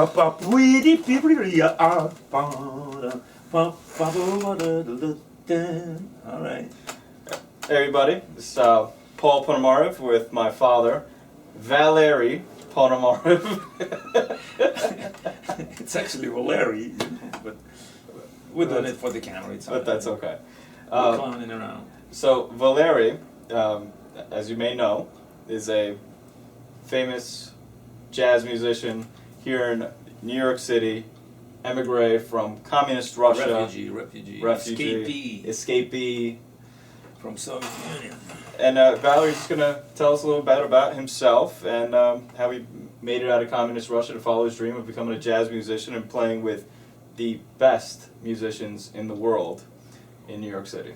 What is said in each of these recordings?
All right. Hey everybody, this is Paul Ponomarev with my father, Valery Ponomarev. It's actually Valery, but we're doing it for the camera. But that's okay. We're clowning around. So Valery, as you may know, is a famous jazz musician here in New York City, emigre from communist Russia. Refugee. Escapee. From Soviet Union. And Valery's just going to tell us a little bit about himself and how he made it out of communist Russia to follow his dream of becoming a jazz musician and playing with the best musicians in the world in New York City.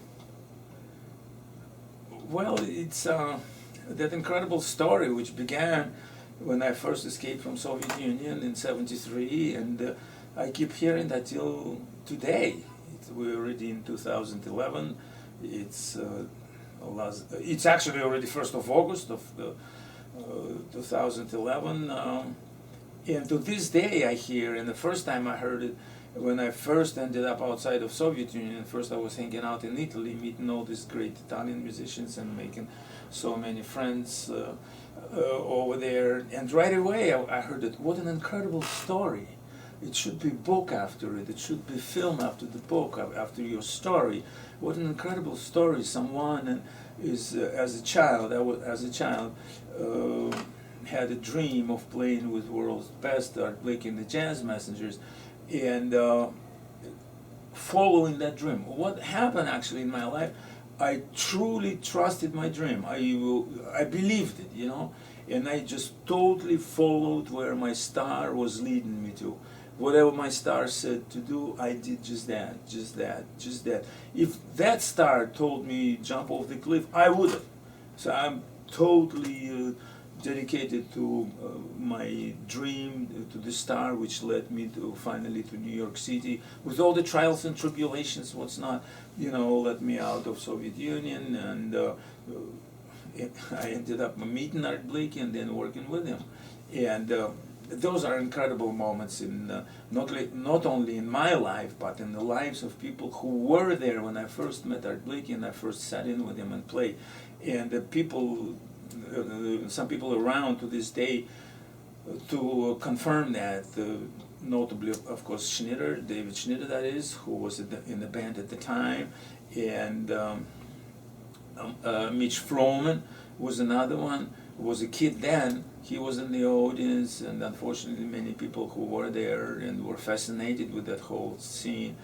Well, it's that incredible story which began when I first escaped from Soviet Union in '73, and I keep hearing that till today. We're already in 2011. It's actually already 1st of August of 2011, and to this day I hear, and the first time I heard it when I first ended up outside of Soviet Union. First I was hanging out in Italy, meeting all these great Italian musicians and making so many friends over there, and right away I heard it. What an incredible story. It should be book after it. It should be film after the book, after your story. What an incredible story! Someone is, as a child, had a dream of playing with world's best, Art Blakey and the Jazz Messengers, and following that dream. What happened actually in my life? I truly trusted my dream. I believed it, and I just totally followed where my star was leading me to. Whatever my star said to do, I did just that. If that star told me jump off the cliff, I would have. So I'm totally dedicated to my dream, to the star which led me to finally to New York City, with all the trials and tribulations, what's not, let me out of Soviet Union, and I ended up meeting Art Blakey and then working with him. And those are incredible moments in not only in my life, but in the lives of people who were there when I first met Art Blakey and I first sat in with him and played. And the people, some people around to this day, to confirm that. Notably, of course, David Schneider, that is, who was in the band at the time, and Mitch Froman was another one. Was a kid then. He was in the audience, and unfortunately many people who were there and were fascinated with that whole scene,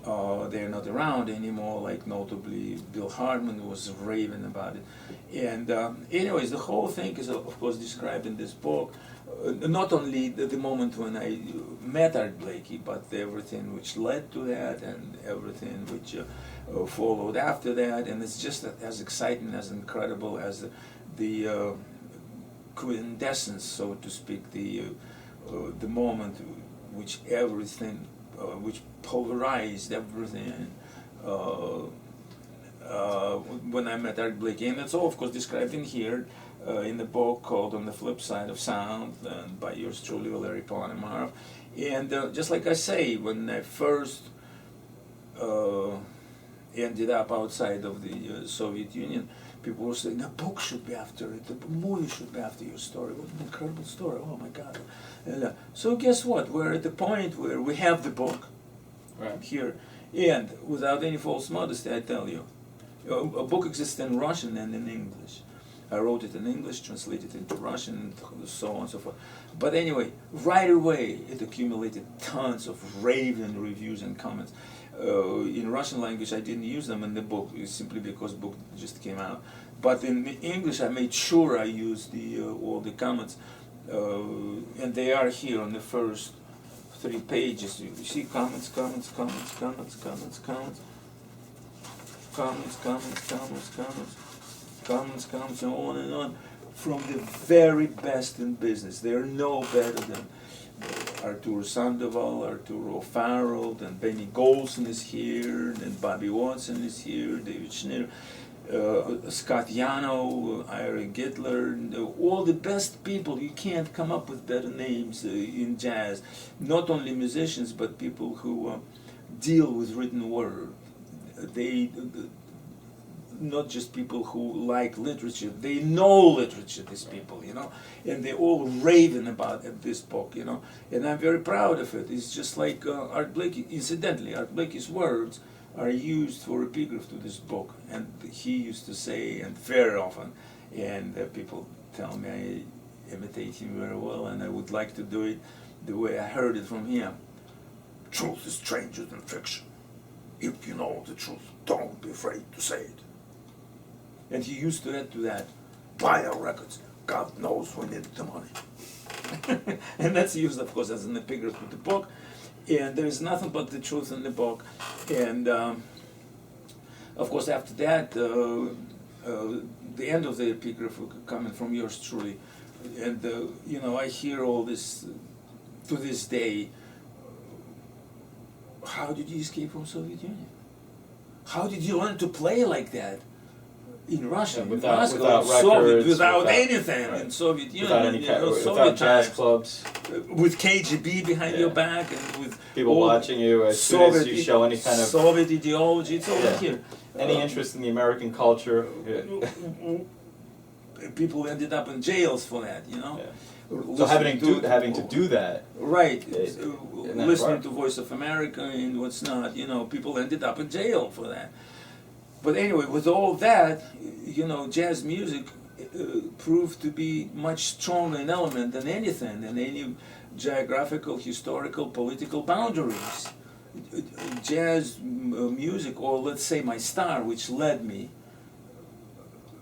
they're not around anymore, like notably Bill Hartman was raving about it. And anyways, the whole thing is of course described in this book, not only the moment when I met Art Blakey, but everything which led to that and everything which followed after that, and it's just as exciting, as incredible as the quintessence, so to speak, the moment which everything, which polarized everything when I met Art Blakey. And it's all, of course, described in here in the book called On the Flip Side of Sound, by yours truly, Valery Ponomarev. And just like I say, when I first ended up outside of the Soviet Union, people were saying, a book should be after it, a movie should be after your story. What an incredible story, oh my God. So guess what, we're at the point where we have the book right here, and without any false modesty, I tell you, a book exists in Russian and in English. I wrote it in English, translated it into Russian, and so on and so forth. But anyway, right away, it accumulated tons of raving reviews and comments. In Russian language, I didn't use them in the book, simply because the book just came out. But in English, I made sure I used all the comments, and they are here on the first 3 pages. You see comments, comments, comments, comments, comments, comments, comments, comments, comments, comments, comments, comments, and on, from the very best in business. They are no better than Arturo Sandoval, Arturo Farrell, and Benny Golson is here, and Bobby Watson is here, David Schneider. Scott Yano, Ira Gittler, all the best people. You can't come up with better names in jazz. Not only musicians, but people who deal with written word. They not just people who like literature. They know literature. These people, and they all raving about this book, And I'm very proud of it. It's just like Art Blakey. Incidentally, Art Blakey's words are used for epigraph to this book, and he used to say, and very often, and people tell me I imitate him very well, and I would like to do it the way I heard it from him. Truth is stranger than fiction. If you know the truth, don't be afraid to say it. And he used to add to that, buy our records. God knows we need the money. And that's used, of course, as an epigraph to the book. And there is nothing but the truth in the book. And of course, after that, the end of the epigraph coming from yours truly. And I hear all this to this day. How did you escape from Soviet Union? How did you learn to play like that in Russia, without records, without anything in Soviet Union? Without jazz clubs, with KGB behind your back, and with people watching you as soon as you show any kind of Soviet ideology. It's over here. Any interest in the American culture. People ended up in jails for that, So having to do that, right? Listening to Voice of America and what's not, people ended up in jail for that. But anyway, with all that, jazz music proved to be much stronger an element than anything, than any geographical, historical, political boundaries. Jazz music, or let's say my star, which led me,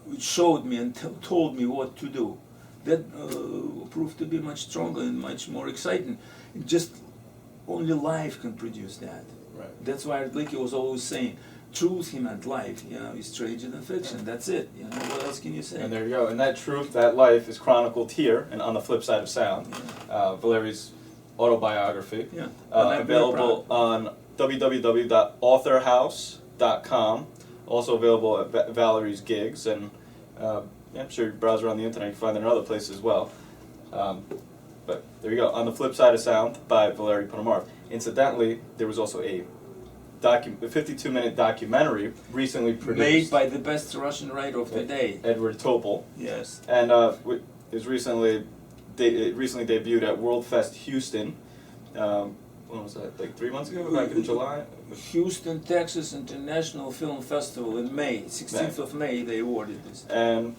which showed me and told me what to do, that proved to be much stronger and much more exciting. Just only life can produce that. Right. That's why Blakey was always saying, truth, he meant life, is stranger than fiction. That's it. What else can you say? And there you go. And that truth, that life is chronicled here and on the flip side of sound. Valery's autobiography. Yeah. Available on www.authorhouse.com. Also available at Valery's gigs, and I'm sure you browse around the internet, you can find it in other places as well. But there you go, On the Flip Side of Sound by Valery Ponomarev. Incidentally, there was also a 52-minute documentary recently produced. Made by the best Russian writer of the day. Edward Topol. Yes. And it recently debuted at World Fest Houston. When was that, like 3 months ago, back in July? Houston, Texas International Film Festival in May, 16th of May, they awarded this. And,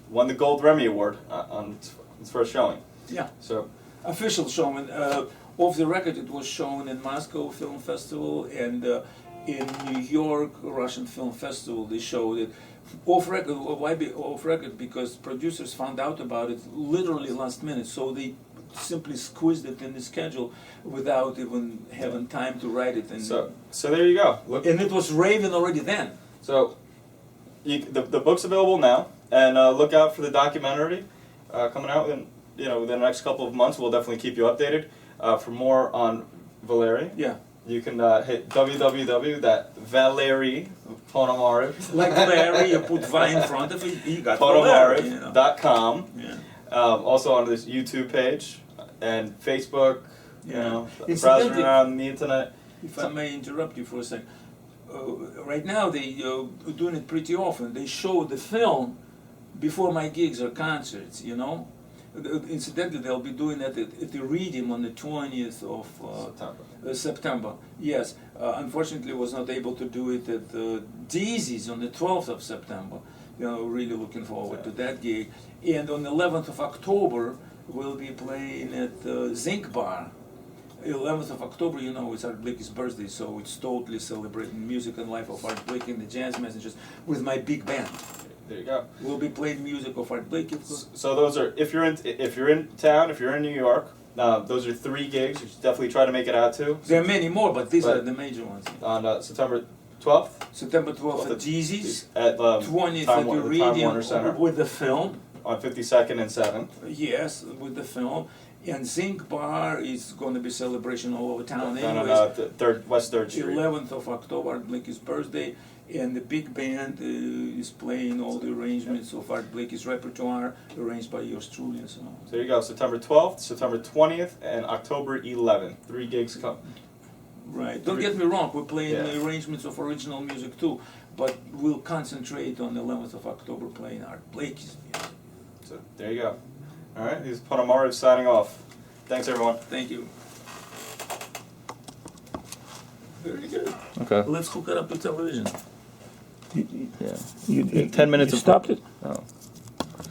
won the Gold Remy Award on its first showing. Yeah. So, official showing. Off the record, it was shown in Moscow Film Festival, and in New York Russian Film Festival, they showed it. Off record, why be off record? Because producers found out about it literally last minute, so they simply squeezed it in the schedule without even having time to write it. And so there you go. Look. And it was raving already then. So the book's available now, and look out for the documentary coming out within the next couple of months. We'll definitely keep you updated. For more on Valery, you can hit www.Valery Ponomarev. Like Larry, you put Vi in front of it, you got Ponomarev.com. Yeah. Also on this YouTube page and Facebook. Browsing around the internet. If I may interrupt you for a second, right now they doing it pretty often. They show the film before my gigs or concerts. Incidentally, they'll be doing that at the Reading on the 20th of September. Yes. Unfortunately, was not able to do it at Daisy's on the 12th of September. Really looking forward to that gig. And on the 11th of October, we'll be playing at Zinc Bar. 11th of October, it's Art Blakey's birthday, so it's totally celebrating music and life of Art Blakey and the Jazz Messengers with my big band. There you go. We'll be playing music of Art Blakey. So those are, if you're in town, if you're in New York, those are 3 gigs. You should definitely try to make it out to. There are many more, but these are the major ones. On September 12th. September 12th at Jeezy's. At 20th at the Reading Warner Center. with the film. On 52nd and 7th. Yes, with the film. And Zinc Bar is going to be celebration all over town. Down on Anyways, West 3rd Street. 11th of October, Art Blakey's birthday, and the big band is playing all the arrangements of Art Blakey's repertoire, arranged by yours truly and so on. So there you go, September 12th, September 20th, and October 11th. 3 gigs come. Right. Don't get me wrong, we're playing Yeah. the arrangements of original music too, but we'll concentrate on the 11th of October playing Art Blakey's music. So there you go. All right, this is Ponomarev signing off. Thanks, everyone. Thank you. Very good. Okay. Let's hook it up to television. Yeah. 10 minutes You of stopped it? Oh.